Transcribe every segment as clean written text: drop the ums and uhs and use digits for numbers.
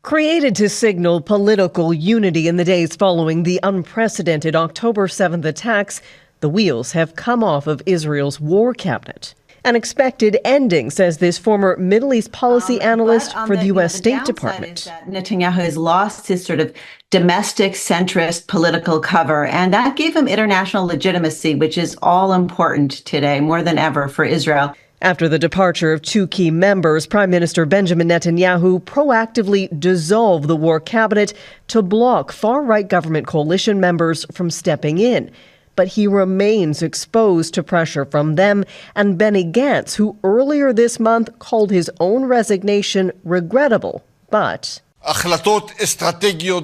Created to signal political unity in the days following the unprecedented October 7th attacks, the wheels have come off of Israel's war cabinet. An expected ending, says this former Middle East policy analyst for the U.S. State Department. Netanyahu has lost his sort of domestic centrist political cover, and that gave him international legitimacy, which is all important today, more than ever, for Israel. After the departure of two key members, Prime Minister Benjamin Netanyahu proactively dissolved the war cabinet to block far-right government coalition members from stepping in. But he remains exposed to pressure from them and Benny Gantz, who earlier this month called his own resignation regrettable, but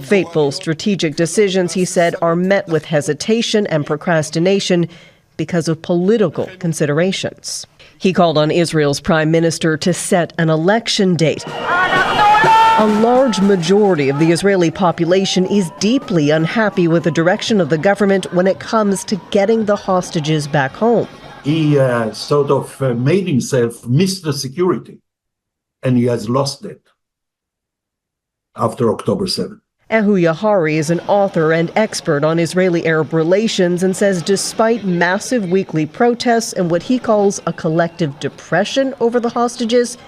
fateful strategic decisions, he said, are met with hesitation and procrastination because of political considerations. He called on Israel's prime minister to set an election date. A large majority of the Israeli population is deeply unhappy with the direction of the government when it comes to getting the hostages back home. He sort of made himself Mr. Security, and he has lost it after October 7th. Ehu Yahari is an author and expert on Israeli-Arab relations and says despite massive weekly protests and what he calls a collective depression over the hostages,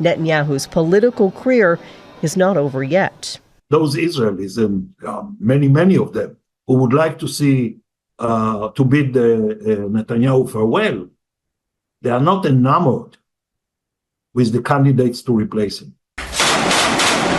Netanyahu's political career is not over yet. Those Israelis, and many of them, who would like to see, to bid Netanyahu farewell, they are not enamored with the candidates to replace him.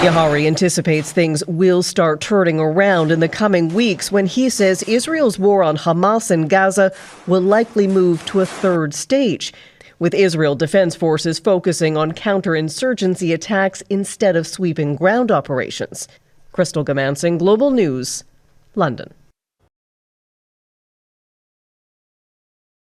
Yahari anticipates things will start turning around in the coming weeks when he says Israel's war on Hamas and Gaza will likely move to a third stage, with Israel Defense Forces focusing on counterinsurgency attacks instead of sweeping ground operations. Crystal Gamansing, Global News, London.